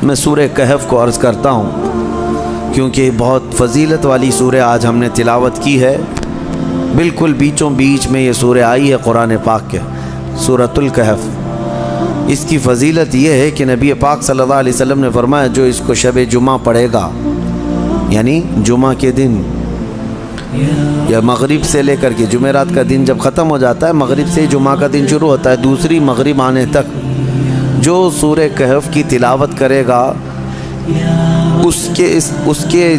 میں سورہ کہف کو عرض کرتا ہوں کیونکہ بہت فضیلت والی سورہ آج ہم نے تلاوت کی ہے۔ بالکل بیچوں بیچ میں یہ سورہ آئی ہے قرآن پاک کے، سورۃ الکہف۔ اس کی فضیلت یہ ہے کہ نبی پاک صلی اللہ علیہ وسلم نے فرمایا جو اس کو شب جمعہ پڑھے گا، یعنی جمعہ کے دن یا مغرب سے لے کر کے جمعرات کا دن جب ختم ہو جاتا ہے، مغرب سے جمعہ کا دن شروع ہوتا ہے، دوسری مغرب آنے تک جو سورہ کہف کی تلاوت کرے گا، اس کے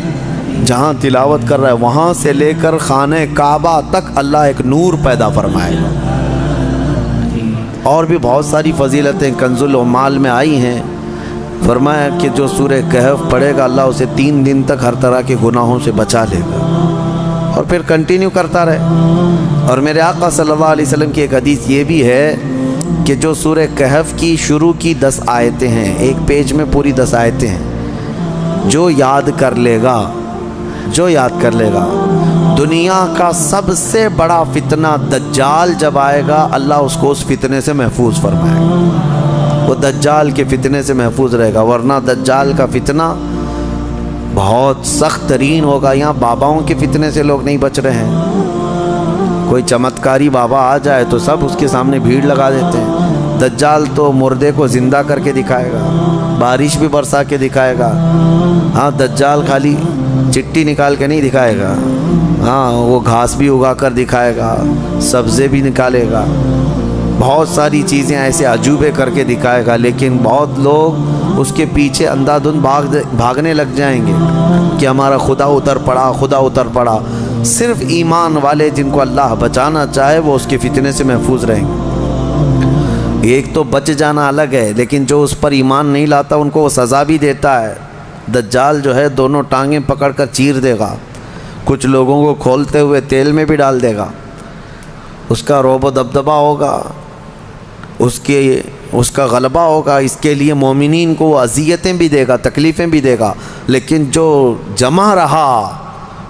جہاں تلاوت کر رہا ہے وہاں سے لے کر خانہ کعبہ تک اللہ ایک نور پیدا فرمائے گا۔ اور بھی بہت ساری فضیلتیں کنز العمال میں آئی ہیں۔ فرمایا کہ جو سورہ کہف پڑھے گا اللہ اسے 3 دن تک ہر طرح کے گناہوں سے بچا لے گا، اور پھر کنٹینیو کرتا رہے۔ اور میرے آقا صلی اللہ علیہ وسلم کی ایک حدیث یہ بھی ہے کہ جو سورہ کہف کی شروع کی 10 آیتیں ہیں، ایک پیج میں پوری 10 آیتیں ہیں، جو یاد کر لے گا دنیا کا سب سے بڑا فتنہ دجال جب آئے گا اللہ اس کو اس فتنے سے محفوظ فرمائے گا، وہ دجال کے فتنے سے محفوظ رہے گا۔ ورنہ دجال کا فتنہ بہت سخت ترین ہوگا۔ یہاں باباؤں کے فتنے سے لوگ نہیں بچ رہے ہیں، کوئی چمتکاری بابا آ جائے تو سب اس کے سامنے بھیڑ لگا دیتے ہیں۔ دجال تو مردے کو زندہ کر کے دکھائے گا، بارش بھی برسا کے دکھائے گا۔ ہاں، دجال خالی چٹی نکال کے نہیں دکھائے گا، ہاں وہ گھاس بھی اگا کر دکھائے گا، سبزے بھی نکالے گا، بہت ساری چیزیں ایسے عجوبے کر کے دکھائے گا۔ لیکن بہت لوگ اس کے پیچھے اندھا دھند بھاگنے لگ جائیں گے کہ ہمارا خدا اتر پڑا۔ صرف ایمان والے جن کو اللہ بچانا چاہے وہ اس کے فتنے سے محفوظ رہیں گے۔ ایک تو بچ جانا الگ ہے، لیکن جو اس پر ایمان نہیں لاتا ان کو وہ سزا بھی دیتا ہے۔ دجال جو ہے دونوں ٹانگیں پکڑ کر چیر دے گا، کچھ لوگوں کو کھولتے ہوئے تیل میں بھی ڈال دے گا، اس کا رعب و دبدبہ ہوگا، اس کا غلبہ ہوگا۔ اس کے لیے مومنین کو وہ اذیتیں بھی دے گا، تکلیفیں بھی دے گا، لیکن جو جمع رہا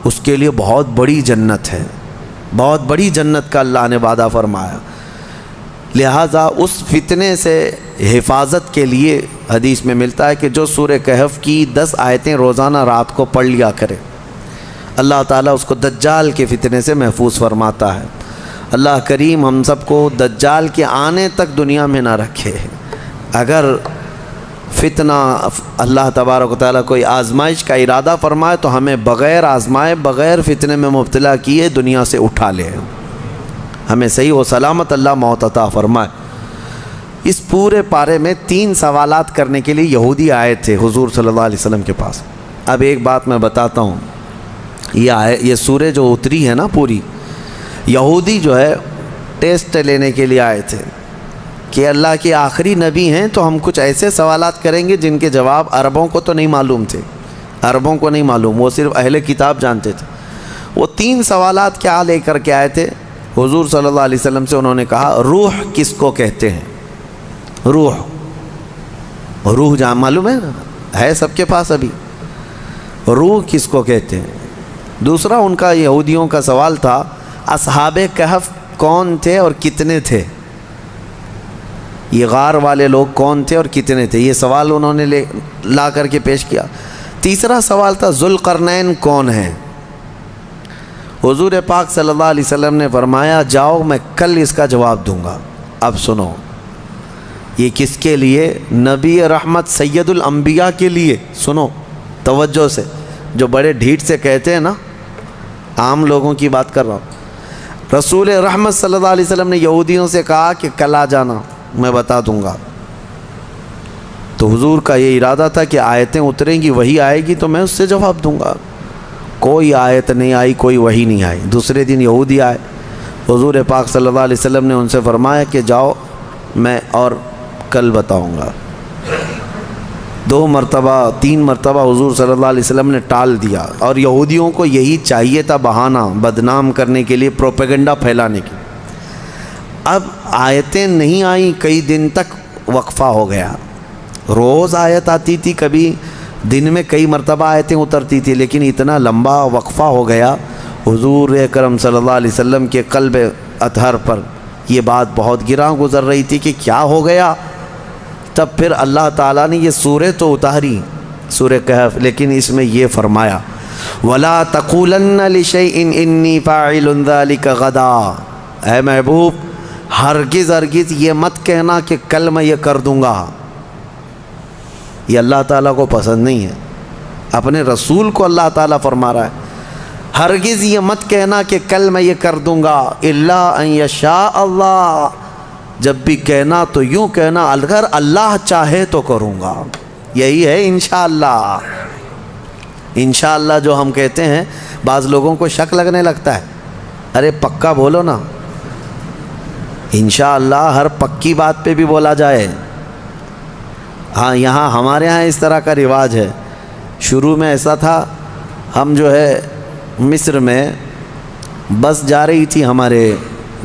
اس کے لیے بہت بڑی جنت ہے، بہت بڑی جنت کا اللہ نے وعدہ فرمایا۔ لہٰذا اس فتنے سے حفاظت کے لیے حدیث میں ملتا ہے کہ جو سورہ کہف کی 10 آیتیں روزانہ رات کو پڑھ لیا کرے، اللہ تعالیٰ اس کو دجال کے فتنے سے محفوظ فرماتا ہے۔ اللہ کریم ہم سب کو دجال کے آنے تک دنیا میں نہ رکھے۔ اگر فتنہ اللہ تبارک و تعالیٰ کوئی آزمائش کا ارادہ فرمائے تو ہمیں بغیر آزمائے، بغیر فتنے میں مبتلا کیے دنیا سے اٹھا لے، ہمیں صحیح و سلامت اللہ موت عطا فرمائے۔ اس پورے پارے میں 3 سوالات کرنے کے لیے یہودی آئے تھے حضور صلی اللہ علیہ وسلم کے پاس۔ اب ایک بات میں بتاتا ہوں، یہ سورہ جو اتری ہے نا پوری، یہودی جو ہے ٹیسٹ لینے کے لیے آئے تھے کہ اللہ کے آخری نبی ہیں تو ہم کچھ ایسے سوالات کریں گے جن کے جواب عربوں کو تو نہیں معلوم تھے، عربوں کو نہیں معلوم، وہ صرف اہل کتاب جانتے تھے۔ وہ 3 سوالات کیا لے کر کے آئے تھے حضور صلی اللہ علیہ وسلم سے؟ انہوں نے کہا روح کس کو کہتے ہیں؟ روح جان معلوم ہے سب کے پاس ابھی، روح کس کو کہتے ہیں؟ دوسرا ان کا یہودیوں کا سوال تھا اصحاب کہف کون تھے اور کتنے تھے؟ یہ غار والے لوگ کون تھے اور کتنے تھے؟ یہ سوال انہوں نے لا کر کے پیش کیا۔ تیسرا سوال تھا ذوالقرنین کون ہیں؟ حضور پاک صلی اللہ علیہ وسلم نے فرمایا جاؤ میں کل اس کا جواب دوں گا۔ اب سنو، یہ کس کے لیے؟ نبی رحمت سید الانبیاء کے لیے۔ سنو توجہ سے، جو بڑے ڈھیٹ سے کہتے ہیں نا، عام لوگوں کی بات کر رہا ہوں۔ رسول رحمت صلی اللہ علیہ وسلم نے یہودیوں سے کہا کہ کل آ جانا، میں بتا دوں گا۔ تو حضور کا یہ ارادہ تھا کہ آیتیں اتریں گی، وہی آئے گی تو میں اس سے جواب دوں گا۔ کوئی آیت نہیں آئی، کوئی وحی نہیں آئی۔ دوسرے دن یہودی آئے، حضور پاک صلی اللہ علیہ وسلم نے ان سے فرمایا کہ جاؤ میں اور کل بتاؤں گا۔ 2 مرتبہ 3 مرتبہ حضور صلی اللہ علیہ وسلم نے ٹال دیا، اور یہودیوں کو یہی چاہیے تھا، بہانہ بدنام کرنے کے لیے، پروپیگنڈا پھیلانے کے۔ اب آیتیں نہیں آئیں، کئی دن تک وقفہ ہو گیا۔ روز آیت آتی تھی، کبھی دن میں کئی مرتبہ آیتیں اترتی تھی، لیکن اتنا لمبا وقفہ ہو گیا۔ حضور اکرم صلی اللہ علیہ وسلم کے قلب اطہر پر یہ بات بہت گراں گزر رہی تھی کہ کیا ہو گیا، تب پھر اللہ تعالیٰ نے یہ سورہ تو اتاری سورہ کہف، لیکن اس میں یہ فرمایا وَلَا تَقُولَنَّ لِشَيْءٍ إِنِّي فَاعِلٌ ذَلِكَ غَدًا، اے محبوب ہرگز ہرگز یہ مت کہنا کہ کل میں یہ کر دوں گا، یہ اللہ تعالیٰ کو پسند نہیں ہے۔ اپنے رسول کو اللہ تعالیٰ فرما رہا ہے ہرگز یہ مت کہنا کہ کل میں یہ کر دوں گا، الا ان یشاء اللہ، جب بھی کہنا تو یوں کہنا اگر اللہ چاہے تو کروں گا۔ یہی ہے انشاءاللہ۔ انشاءاللہ جو ہم کہتے ہیں بعض لوگوں کو شک لگنے لگتا ہے، ارے پکا بولو نا، انشاءاللہ ہر پکی بات پہ بھی بولا جائے۔ ہاں یہاں ہمارے ہاں اس طرح کا رواج ہے۔ شروع میں ایسا تھا، ہم جو ہے مصر میں بس جا رہی تھی ہمارے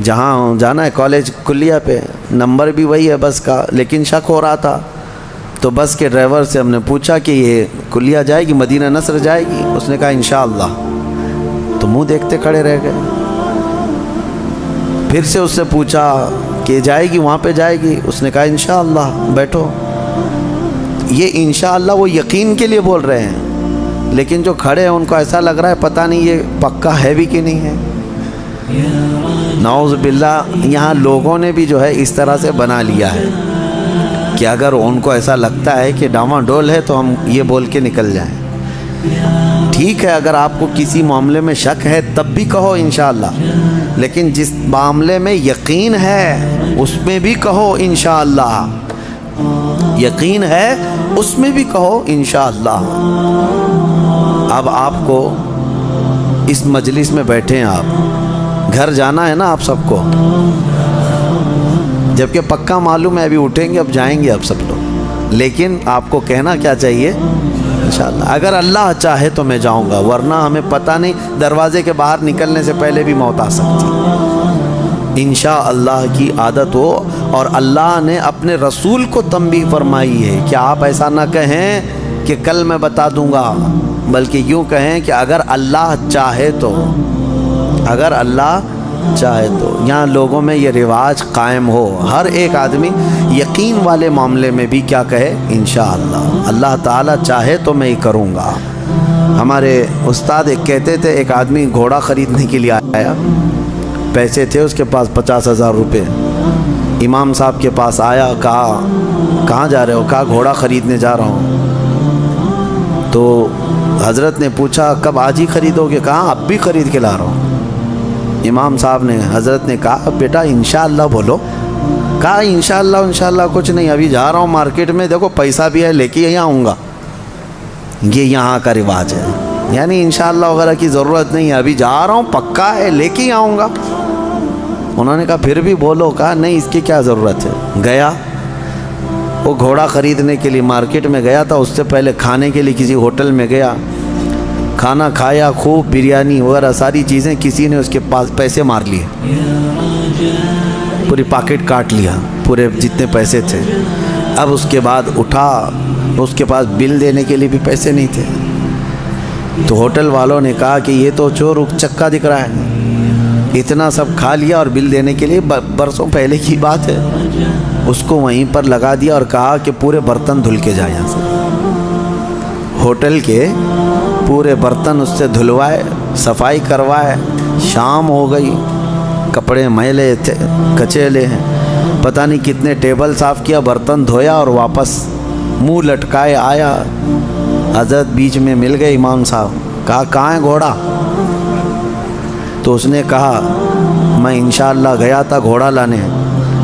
جہاں جانا ہے کالج کلیہ پہ، نمبر بھی وہی ہے بس کا، لیکن شک ہو رہا تھا، تو بس کے ڈرائیور سے ہم نے پوچھا کہ یہ کلیہ جائے گی، مدینہ نصر جائے گی؟ اس نے کہا انشاءاللہ، تو منہ دیکھتے کھڑے رہ گئے۔ پھر سے اس سے پوچھا کہ جائے گی وہاں پہ جائے گی؟ اس نے کہا انشاءاللہ، بیٹھو۔ یہ انشاءاللہ وہ یقین کے لیے بول رہے ہیں، لیکن جو کھڑے ہیں ان کو ایسا لگ رہا ہے پتہ نہیں یہ پکا ہے بھی کہ نہیں ہے۔ نعوذ باللہ، یہاں لوگوں نے بھی جو ہے اس طرح سے بنا لیا ہے کہ اگر ان کو ایسا لگتا ہے کہ ڈاواں ڈول ہے تو ہم یہ بول کے نکل جائیں۔ ٹھیک ہے، اگر آپ کو کسی معاملے میں شک ہے تب بھی کہو انشاءاللہ، لیکن جس معاملے میں یقین ہے اس میں بھی کہو انشاءاللہ، یقین ہے اس میں بھی کہو انشاءاللہ۔ اب آپ کو اس مجلس میں بیٹھے ہیں، آپ گھر جانا ہے نا آپ سب کو، جبکہ پکا معلوم ہے ابھی اٹھیں گے اب جائیں گے اب سب لوگ، لیکن آپ کو کہنا کیا چاہیے انشاءاللہ، اگر اللہ چاہے تو میں جاؤں گا، ورنہ ہمیں پتہ نہیں دروازے کے باہر نکلنے سے پہلے بھی موت آ سکتی۔ انشاءاللہ کی عادت ہو، اور اللہ نے اپنے رسول کو تنبیہ فرمائی ہے کہ آپ ایسا نہ کہیں کہ کل میں بتا دوں گا، بلکہ یوں کہیں کہ اگر اللہ چاہے تو، اگر اللہ چاہے تو۔ یہاں لوگوں میں یہ رواج قائم ہو، ہر ایک آدمی یقین والے معاملے میں بھی کیا کہے انشاءاللہ، اللہ تعالیٰ چاہے تو میں ہی کروں گا۔ ہمارے استاد ایک کہتے تھے، ایک آدمی گھوڑا خریدنے کے لیے آیا، پیسے تھے اس کے پاس 50,000 روپے، امام صاحب کے پاس آیا، کہا کہاں جا رہے ہو؟ کہا گھوڑا خریدنے جا رہا ہوں۔ تو حضرت نے پوچھا کب آج ہی خریدو گے؟ کہا اب بھی خرید کے لا رہا ہوں۔ امام صاحب نے حضرت نے کہا بیٹا انشاءاللہ بولو۔ کہا انشاءاللہ کچھ نہیں، ابھی جا رہا ہوں مارکیٹ میں، دیکھو پیسہ بھی ہے لے کے یہاں آؤں گا۔ یہ یہاں کا رواج ہے، یعنی انشاءاللہ وغیرہ کی ضرورت نہیں ہے، ابھی جا رہا ہوں پکا ہے لے کے ہی آؤں گا۔ انہوں نے کہا پھر بھی بولو۔ کہا نہیں اس کی کیا ضرورت ہے۔ گیا وہ گھوڑا خریدنے کے لیے مارکیٹ میں گیا تھا، اس سے پہلے کھانے کے لیے کسی ہوٹل میں گیا، کھانا کھایا، خوب بریانی وغیرہ ساری چیزیں، کسی نے اس کے پاس پیسے مار لیے، پوری پاکٹ کاٹ لیا، پورے جتنے پیسے تھے۔ اب اس کے بعد اٹھا، اس کے پاس بل دینے کے لیے بھی پیسے نہیں تھے، تو ہوٹل والوں نے کہا کہ یہ تو چور چکا دکھ رہا ہے، اتنا سب کھا لیا اور بل دینے کے لیے برسوں پہلے کی بات ہے۔ اس کو وہیں پر لگا دیا اور کہا کہ پورے برتن دھل کے جائے یہاں سے۔ ہوٹل کے پورے برتن اس سے دھلوائے، صفائی کروائے، شام ہو گئی، کپڑے میلے تھے، کچیلے ہیں، پتہ نہیں کتنے ٹیبل صاف کیا، برتن دھویا اور واپس منہ لٹکائے آیا۔ حضرت بیچ میں مل گئے امام صاحب، کہا کہاں ہے گھوڑا؟ تو اس نے کہا میں انشاءاللہ گیا تھا گھوڑا لانے،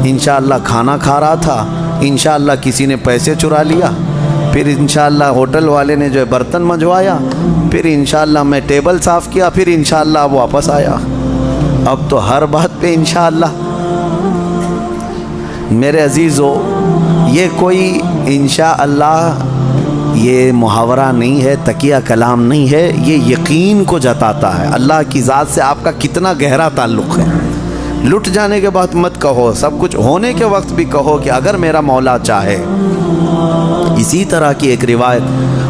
انشاءاللہ کھانا کھا رہا تھا، انشاءاللہ کسی نے پیسے چرا لیا، پھر انشاءاللہ ہوٹل والے نے جو ہے برتن منجوایا، پھر انشاءاللہ میں ٹیبل صاف کیا، پھر انشاءاللہ اب واپس آیا۔ اب تو ہر بات پہ انشاءاللہ۔ میرے عزیزو، یہ کوئی انشاءاللہ یہ محاورہ نہیں ہے، تکیہ کلام نہیں ہے، یہ یقین کو جتاتا ہے، اللہ کی ذات سے آپ کا کتنا گہرا تعلق ہے۔ لٹ جانے کے بعد مت کہو، سب کچھ ہونے کے وقت بھی کہو کہ اگر میرا مولا چاہے۔ اسی طرح کی ایک روایت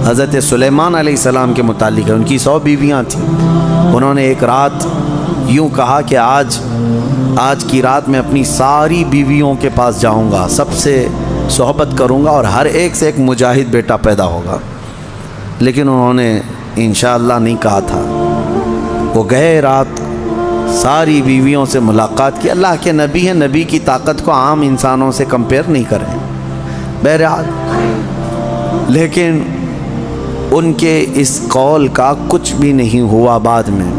حضرت سلیمان علیہ السلام کے متعلق ہے، ان کی 100 بیویاں تھیں۔ انہوں نے ایک رات یوں کہا کہ آج کی رات میں اپنی ساری بیویوں کے پاس جاؤں گا، سب سے صحبت کروں گا اور ہر ایک سے ایک مجاہد بیٹا پیدا ہوگا. لیکن انہوں نے انشاءاللہ نہیں کہا تھا. وہ گئے رات ساری بیویوں سے ملاقات کی. اللہ کے نبی ہیں, نبی کی طاقت کو عام انسانوں سے کمپیئر نہیں کریں. بہرحال لیکن ان کے اس قول کا کچھ بھی نہیں ہوا. بعد میں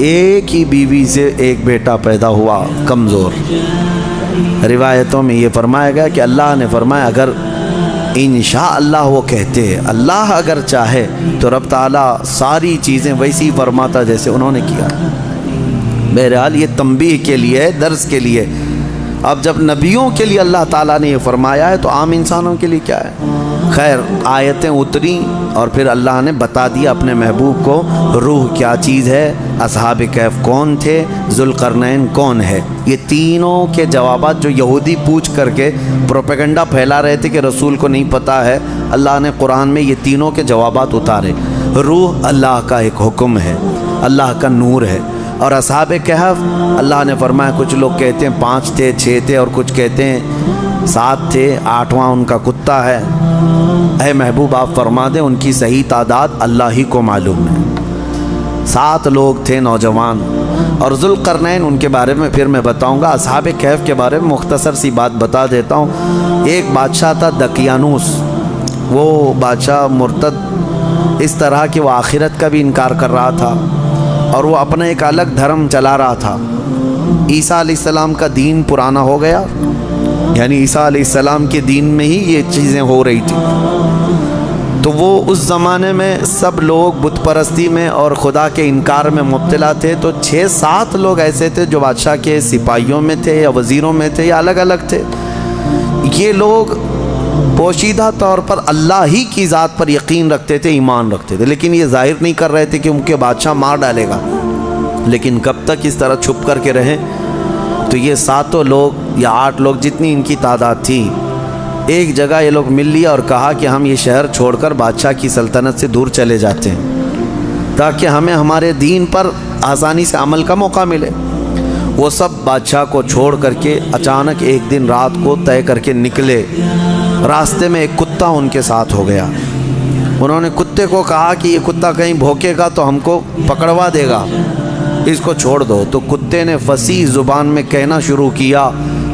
ایک ہی بیوی سے ایک بیٹا پیدا ہوا, کمزور. روایتوں میں یہ فرمایا گیا کہ اللہ نے فرمایا اگر انشاءاللہ وہ کہتے, اللہ اگر چاہے تو رب تعالیٰ ساری چیزیں ویسی فرماتا جیسے انہوں نے کیا. بہرحال یہ تنبیہ کے لیے, درس کے لیے. اب جب نبیوں کے لیے اللہ تعالیٰ نے یہ فرمایا ہے تو عام انسانوں کے لیے کیا ہے؟ خیر آیتیں اتری اور پھر اللہ نے بتا دیا اپنے محبوب کو روح کیا چیز ہے, اصحاب کہف کون تھے, ذوالقرنین کون ہے. یہ تینوں کے جوابات جو یہودی پوچھ کر کے پروپیگنڈا پھیلا رہے تھے کہ رسول کو نہیں پتہ ہے, اللہ نے قرآن میں یہ تینوں کے جوابات اتارے. روح اللہ کا ایک حکم ہے, اللہ کا نور ہے. اور اصحاب کہف اللہ نے فرمایا کچھ لوگ کہتے ہیں 5 تھے 6 تھے اور کچھ کہتے ہیں 7 تھے, 8واں ان کا کتا ہے. اے محبوب آپ فرما دیں ان کی صحیح تعداد اللہ ہی کو معلوم ہے. 7 لوگ تھے نوجوان. اور ذوالقرنین ان کے بارے میں پھر میں بتاؤں گا. اصحاب کہف کے بارے میں مختصر سی بات بتا دیتا ہوں. ایک بادشاہ تھا دقیانوس. وہ بادشاہ مرتد اس طرح کہ وہ آخرت کا بھی انکار کر رہا تھا اور وہ اپنا ایک الگ دھرم چلا رہا تھا. عیسیٰ علیہ السلام کا دین پرانا ہو گیا, یعنی عیسیٰ علیہ السلام کے دین میں ہی یہ چیزیں ہو رہی تھی. تو وہ اس زمانے میں سب لوگ بت پرستی میں اور خدا کے انکار میں مبتلا تھے. تو 6-7 لوگ ایسے تھے جو بادشاہ کے سپاہیوں میں تھے یا وزیروں میں تھے یا الگ الگ تھے. یہ لوگ پوشیدہ طور پر اللہ ہی کی ذات پر یقین رکھتے تھے, ایمان رکھتے تھے, لیکن یہ ظاہر نہیں کر رہے تھے کہ ان کے بادشاہ مار ڈالے گا. لیکن کب تک اس طرح چھپ کر کے رہیں. تو یہ 7 لوگ یا 8 لوگ جتنی ان کی تعداد تھی, ایک جگہ یہ لوگ مل لیا اور کہا کہ ہم یہ شہر چھوڑ کر بادشاہ کی سلطنت سے دور چلے جاتے ہیں تاکہ ہمیں ہمارے دین پر آسانی سے عمل کا موقع ملے. وہ سب بادشاہ کو چھوڑ کر کے اچانک ایک دن رات کو طے کر کے نکلے. راستے میں ایک کتا ان کے ساتھ ہو گیا. انہوں نے کتے کو کہا کہ یہ کتا کہیں بھوکے گا تو ہم کو پکڑوا دے گا, اس کو چھوڑ دو. تو کتے نے فصیح زبان میں کہنا شروع کیا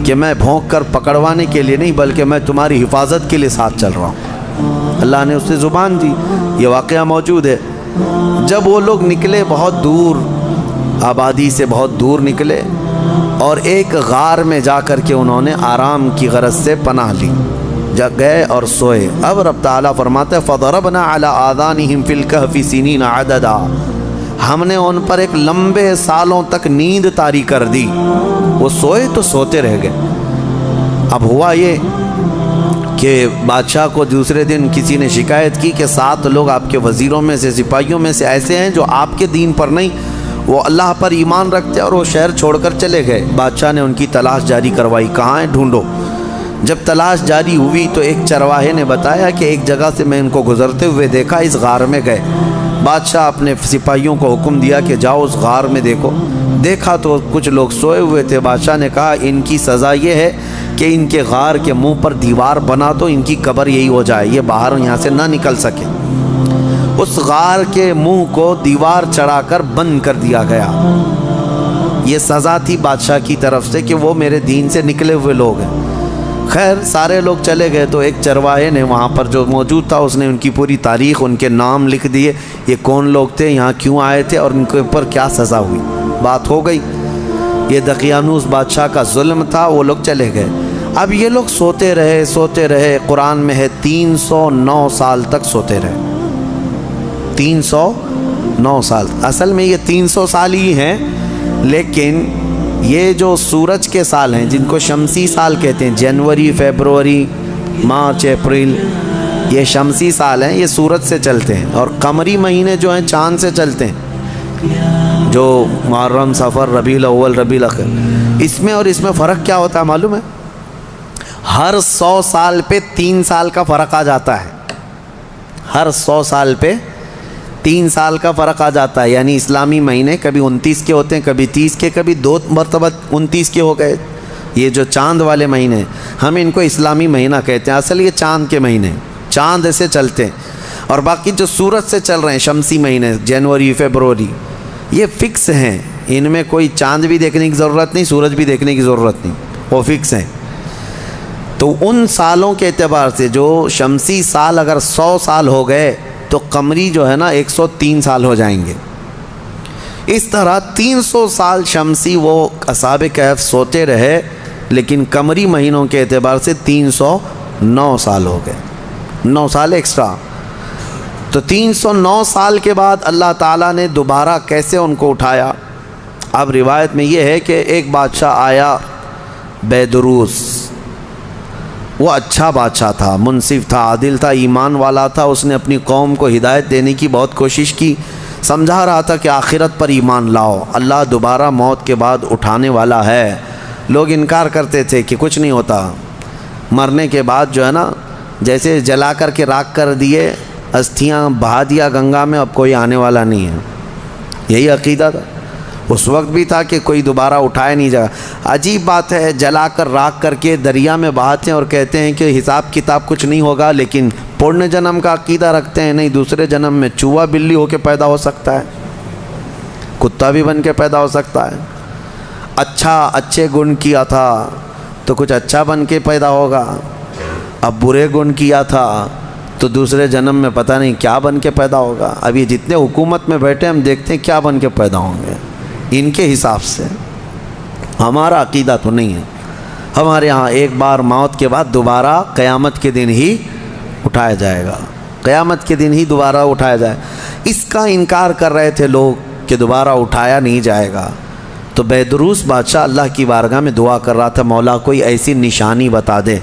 کہ میں بھونک کر پکڑوانے کے لیے نہیں بلکہ میں تمہاری حفاظت کے لیے ساتھ چل رہا ہوں. اللہ نے اسے زبان دی. یہ واقعہ موجود ہے. جب وہ لوگ نکلے بہت دور, آبادی سے بہت دور نکلے اور ایک غار میں جا کر کے انہوں نے آرام کی غرض سے پناہ لی. جب گئے اور سوئے. اب رب تعالیٰ فرماتا ہے فَضَرَبْنَا عَلَىٰ آذَانِهِمْ فِي الْكَهْفِ سِنِينَ عَدَدًا, ہم نے ان پر ایک لمبے سالوں تک نیند طاری کر دی. وہ سوئے تو سوتے رہ گئے. اب ہوا یہ کہ بادشاہ کو دوسرے دن کسی نے شکایت کی کہ 7 لوگ آپ کے وزیروں میں سے, سپاہیوں میں سے ایسے ہیں جو آپ کے دین پر نہیں, وہ اللہ پر ایمان رکھتے اور وہ شہر چھوڑ کر چلے گئے. بادشاہ نے ان کی تلاش جاری کروائی, کہاں ہیں ڈھونڈو. جب تلاش جاری ہوئی تو ایک چرواہے نے بتایا کہ ایک جگہ سے میں ان کو گزرتے ہوئے دیکھا, اس غار میں گئے. بادشاہ اپنے سپاہیوں کو حکم دیا کہ جاؤ اس غار میں دیکھو. دیکھا تو کچھ لوگ سوئے ہوئے تھے. بادشاہ نے کہا ان کی سزا یہ ہے کہ ان کے غار کے منہ پر دیوار بنا دو, ان کی قبر یہی ہو جائے, یہ باہر یہاں سے نہ نکل سکے. اس غار کے منہ کو دیوار چڑھا کر بند کر دیا گیا. یہ سزا تھی بادشاہ کی طرف سے کہ وہ میرے دین سے نکلے ہوئے لوگ ہیں. خیر سارے لوگ چلے گئے تو ایک چرواہے نے وہاں پر جو موجود تھا اس نے ان کی پوری تاریخ, ان کے نام لکھ دیے, یہ کون لوگ تھے, یہاں کیوں آئے تھے اور ان کے اوپر کیا سزا ہوئی. بات ہو گئی. یہ دقیانوس بادشاہ کا ظلم تھا, وہ لوگ چلے گئے. اب یہ لوگ سوتے رہے. قرآن میں ہے 309 سال تک سوتے رہے. 309 سال. اصل میں یہ 300 سال ہی ہیں, لیکن یہ جو سورج کے سال ہیں جن کو شمسی سال کہتے ہیں, جنوری, فیبروری, مارچ, اپریل, یہ شمسی سال ہیں, یہ سورج سے چلتے ہیں. اور قمری مہینے جو ہیں چاند سے چلتے ہیں, جو محرم, صفر, ربیع الاول, ربیع الاخر. اس میں اور اس میں فرق کیا ہوتا ہے معلوم ہے؟ ہر 100 سال پہ 3 سال کا فرق آ جاتا ہے. ہر 100 سال پہ 3 سال کا فرق آ جاتا ہے. یعنی اسلامی مہینے کبھی 29 کے ہوتے ہیں, کبھی 30 کے, کبھی 2 مرتبہ 29 کے ہو گئے, یہ جو چاند والے مہینے ہم ان کو اسلامی مہینہ کہتے ہیں، اصل یہ چاند کے مہینے، چاند سے چلتے ہیں، اور باقی جو سورج سے چل رہے ہیں شمسی مہینے جنوری فیبروری یہ فکس ہیں، ان میں کوئی چاند بھی دیکھنے کی ضرورت نہیں، سورج بھی دیکھنے کی ضرورت نہیں، وہ فکس ہیں۔ تو ان سالوں کے اعتبار سے جو شمسی سال اگر 100 سال ہو گئے تو قمری جو ہے نا 103 سال ہو جائیں گے۔ اس طرح 300 سال شمسی وہ اصحاب کہف سوتے رہے، لیکن قمری مہینوں کے اعتبار سے 309 سال ہو گئے، 9 سال ایکسٹرا۔ تو 309 سال کے بعد اللہ تعالیٰ نے دوبارہ کیسے ان کو اٹھایا؟ اب روایت میں یہ ہے کہ ایک بادشاہ آیا بیدروس، وہ اچھا بادشاہ تھا، منصف تھا، عادل تھا، ایمان والا تھا، اس نے اپنی قوم کو ہدایت دینے کی بہت کوشش کی، سمجھا رہا تھا کہ آخرت پر ایمان لاؤ، اللہ دوبارہ موت کے بعد اٹھانے والا ہے۔ لوگ انکار کرتے تھے کہ کچھ نہیں ہوتا، مرنے کے بعد جو ہے نا جیسے جلا کر کے راکھ کر دیے، استھیاں بہا دیا گنگا میں، اب کوئی آنے والا نہیں ہے، یہی عقیدہ تھا اس وقت بھی تھا کہ کوئی دوبارہ اٹھائے نہیں جائے۔ عجیب بات ہے، جلا کر راکھ کر کے دریا میں بہاتے ہیں اور کہتے ہیں کہ حساب کتاب کچھ نہیں ہوگا، لیکن پرن جنم کا عقیدہ رکھتے ہیں، نہیں دوسرے جنم میں چوہا بلی ہو کے پیدا ہو سکتا ہے، کتا بھی بن کے پیدا ہو سکتا ہے، اچھے گن کیا تھا تو کچھ اچھا بن کے پیدا ہوگا، اب برے گن کیا تھا تو دوسرے جنم میں پتہ نہیں کیا بن کے پیدا ہوگا۔ اب یہ جتنے حکومت میں بیٹھے ہم دیکھتے ہیں کیا بن کے پیدا ہوں گے ان کے حساب سے، ہمارا عقیدہ تو نہیں ہے۔ ہمارے ہاں ایک بار موت کے بعد دوبارہ قیامت کے دن ہی اٹھایا جائے گا، قیامت کے دن ہی دوبارہ اٹھایا جائے۔ اس کا انکار کر رہے تھے لوگ کہ دوبارہ اٹھایا نہیں جائے گا، تو بیدروس بادشاہ اللہ کی بارگاہ میں دعا کر رہا تھا، مولا کوئی ایسی نشانی بتا دے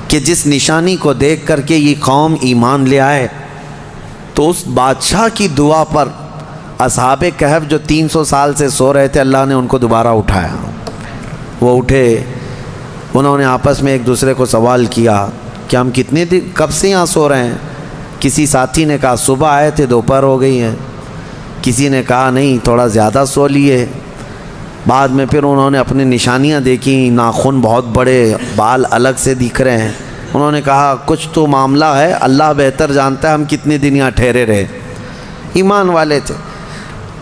کہ جس نشانی کو دیکھ کر کے یہ قوم ایمان لے آئے۔ تو اس بادشاہ کی دعا پر اصحاب کہف جو 300 سال سے سو رہے تھے، اللہ نے ان کو دوبارہ اٹھایا۔ وہ اٹھے، انہوں نے آپس میں ایک دوسرے کو سوال کیا کہ ہم کتنے دن کب سے یہاں سو رہے ہیں؟ کسی ساتھی نے کہا صبح آئے تھے دوپہر ہو گئی ہے، کسی نے کہا نہیں تھوڑا زیادہ سو لیے۔ بعد میں پھر انہوں نے اپنی نشانیاں دیکھیں، ناخن بہت بڑے، بال الگ سے دکھ رہے ہیں، انہوں نے کہا کچھ تو معاملہ ہے، اللہ بہتر جانتا ہے ہم کتنے دن یہاں ٹھہرے رہے۔ ایمان والے تھے۔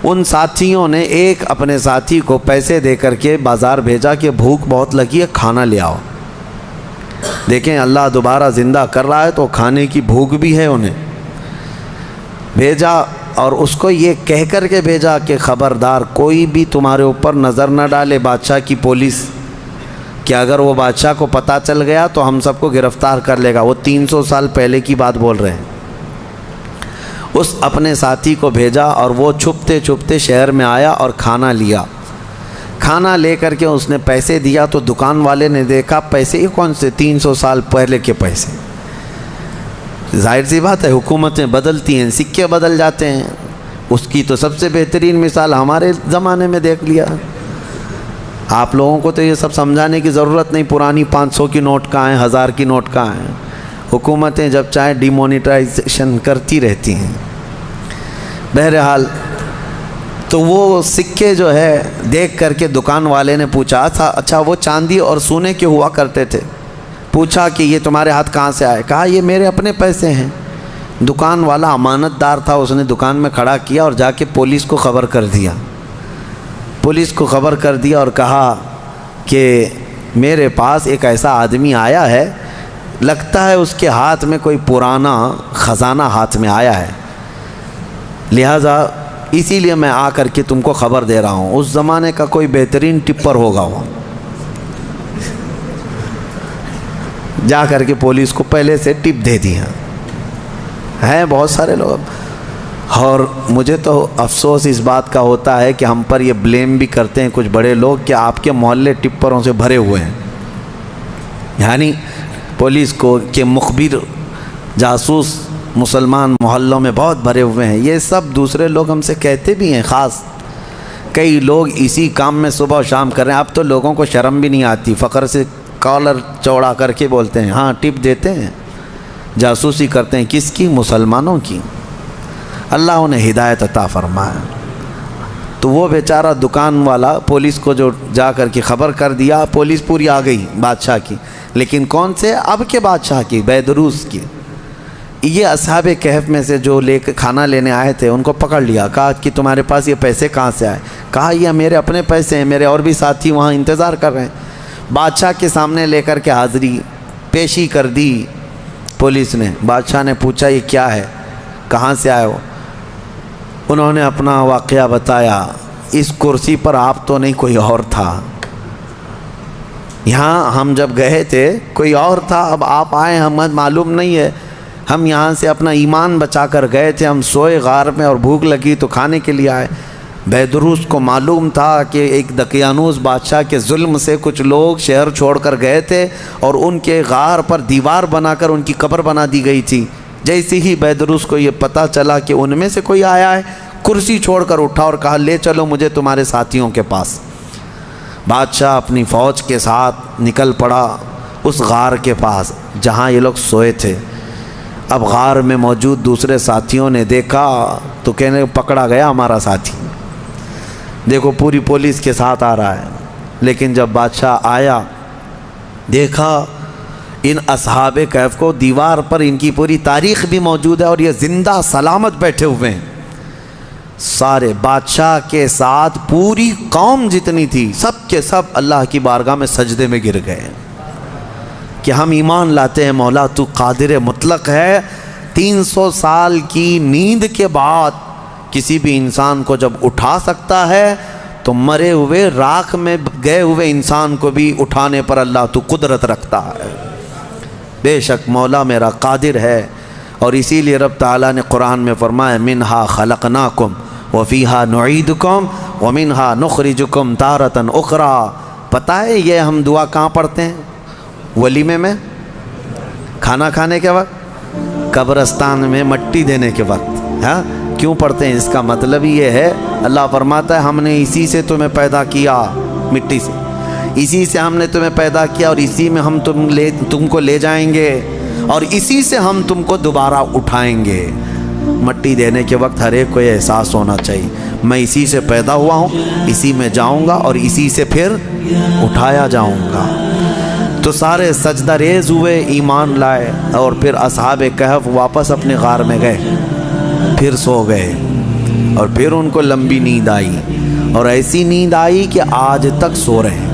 ان ساتھیوں نے ایک اپنے ساتھی کو پیسے دے کر کے بازار بھیجا کہ بھوک بہت لگی ہے، کھانا لے آؤ۔ دیکھیں اللہ دوبارہ زندہ کر رہا ہے تو کھانے کی بھوک بھی ہے، انہیں بھیجا، اور اس کو یہ کہہ کر کے بھیجا کہ خبردار کوئی بھی تمہارے اوپر نظر نہ ڈالے، بادشاہ کی پولیس، کہ اگر وہ بادشاہ کو پتہ چل گیا تو ہم سب کو گرفتار کر لے گا۔ وہ 300 سال پہلے کی بات بول رہے ہیں۔ اس اپنے ساتھی کو بھیجا اور وہ چھپتے چھپتے شہر میں آیا اور کھانا لیا۔ کھانا لے کر کے اس نے پیسے دیا تو دکان والے نے دیکھا پیسے یہ کون سے، 300 سال پہلے کے پیسے۔ ظاہر سی بات ہے حکومتیں بدلتی ہیں، سکے بدل جاتے ہیں، اس کی تو سب سے بہترین مثال ہمارے زمانے میں دیکھ لیا۔ آپ لوگوں کو تو یہ سب سمجھانے کی ضرورت نہیں، پرانی 500 کی نوٹ کہاں ہیں، 1000 کی نوٹ کہاں ہیں، حکومتیں جب چاہیں ڈی مونیٹائزیشن کرتی رہتی ہیں۔ بہرحال تو وہ سکے جو ہے دیکھ کر کے دکان والے نے پوچھا تھا اچھا وہ چاندی اور سونے کے ہوا کرتے تھے، پوچھا کہ یہ تمہارے ہاتھ کہاں سے آئے؟ کہا یہ میرے اپنے پیسے ہیں۔ دکان والا امانت دار تھا، اس نے دکان میں کھڑا کیا اور جا کے پولیس کو خبر کر دیا۔ پولیس کو خبر کر دیا اور کہا کہ میرے پاس ایک ایسا آدمی آیا ہے، لگتا ہے اس کے ہاتھ میں کوئی پرانا خزانہ ہاتھ میں آیا ہے، لہٰذا اسی لیے میں آ کر کے تم کو خبر دے رہا ہوں۔ اس زمانے کا کوئی بہترین ٹپر ہوگا وہ، جا کر کے پولیس کو پہلے سے ٹپ دے دیا ہیں بہت سارے لوگ۔ اور مجھے تو افسوس اس بات کا ہوتا ہے کہ ہم پر یہ بلیم بھی کرتے ہیں کچھ بڑے لوگ کہ آپ کے محلے ٹپروں سے بھرے ہوئے ہیں، یعنی پولیس کو کہ مخبر جاسوس مسلمان محلوں میں بہت بھرے ہوئے ہیں۔ یہ سب دوسرے لوگ ہم سے کہتے بھی ہیں، خاص کئی لوگ اسی کام میں صبح و شام کر رہے ہیں۔ اب تو لوگوں کو شرم بھی نہیں آتی، فخر سے کالر چوڑا کر کے بولتے ہیں ہاں ٹپ دیتے ہیں، جاسوسی کرتے ہیں، کس کی؟ مسلمانوں کی۔ اللہ انہیں ہدایت عطا فرمائے۔ تو وہ بیچارہ دکان والا پولیس کو جو جا کر کے خبر کر دیا، پولیس پوری آ گئی بادشاہ کی، لیکن کون سے؟ اب کے بادشاہ کی، بیدروس کی۔ یہ اصحاب کہف میں سے جو لے کے کھانا لینے آئے تھے ان کو پکڑ لیا، کہا کہ تمہارے پاس یہ پیسے کہاں سے آئے؟ کہا یہ میرے اپنے پیسے ہیں، میرے اور بھی ساتھی وہاں انتظار کر رہے ہیں۔ بادشاہ کے سامنے لے کر کے حاضری پیشی کر دی پولیس نے۔ بادشاہ نے پوچھا یہ کیا ہے، کہاں سے آئے ہو؟ انہوں نے اپنا واقعہ بتایا، اس کرسی پر آپ تو نہیں، کوئی اور تھا، یہاں ہم جب گئے تھے کوئی اور تھا، اب آپ آئے ہمیں معلوم نہیں ہے، ہم یہاں سے اپنا ایمان بچا کر گئے تھے، ہم سوئے غار میں اور بھوک لگی تو کھانے کے لیے آئے۔ بیدروس کو معلوم تھا کہ ایک دقیانوس بادشاہ کے ظلم سے کچھ لوگ شہر چھوڑ کر گئے تھے اور ان کے غار پر دیوار بنا کر ان کی قبر بنا دی گئی تھی۔ جیسے ہی بیدروس کو یہ پتہ چلا کہ ان میں سے کوئی آیا ہے، کرسی چھوڑ کر اٹھا اور کہا لے چلو مجھے تمہارے ساتھیوں کے پاس۔ بادشاہ اپنی فوج کے ساتھ نکل پڑا اس غار کے پاس جہاں یہ لوگ سوئے تھے۔ اب غار میں موجود دوسرے ساتھیوں نے دیکھا تو کہنے پکڑا گیا ہمارا ساتھی، دیکھو پوری پولیس کے ساتھ آ رہا ہے۔ لیکن جب بادشاہ آیا دیکھا ان اصحاب کہف کو، دیوار پر ان کی پوری تاریخ بھی موجود ہے اور یہ زندہ سلامت بیٹھے ہوئے ہیں۔ سارے بادشاہ کے ساتھ پوری قوم جتنی تھی سب کے سب اللہ کی بارگاہ میں سجدے میں گر گئے کہ ہم ایمان لاتے ہیں مولا تو قادر مطلق ہے۔ 300 سال کی نیند کے بعد کسی بھی انسان کو جب اٹھا سکتا ہے تو مرے ہوئے راکھ میں گئے ہوئے انسان کو بھی اٹھانے پر اللہ تو قدرت رکھتا ہے۔ بے شک مولا میرا قادر ہے، اور اسی لیے رب تعالیٰ نے قرآن میں فرمایا منہا خلقناکم وفیہا نعیدکم ومنہا نخرجکم تارۃ اخری۔ پتہ ہے یہ ہم دعا کہاں پڑھتے ہیں؟ ولیمے میں، کھانا کھانے کے وقت، قبرستان میں مٹی دینے کے وقت۔ ہاں کیوں پڑھتے ہیں؟ اس کا مطلب یہ ہے اللہ فرماتا ہے ہم نے اسی سے تمہیں پیدا کیا، مٹی سے، اسی سے ہم نے تمہیں پیدا کیا اور اسی میں ہم تم کو لے جائیں گے اور اسی سے ہم تم کو دوبارہ اٹھائیں گے۔ مٹی دینے کے وقت ہر ایک کو یہ احساس ہونا چاہیے میں اسی سے پیدا ہوا ہوں، اسی میں جاؤں گا اور اسی سے پھر اٹھایا جاؤں گا۔ تو سارے سجدہ ریز ہوئے، ایمان لائے، اور پھر اصحاب کہف واپس اپنے غار میں گئے، پھر سو گئے، اور پھر ان کو لمبی نیند آئی، اور ایسی نیند آئی کہ آج تک سو رہے ہیں۔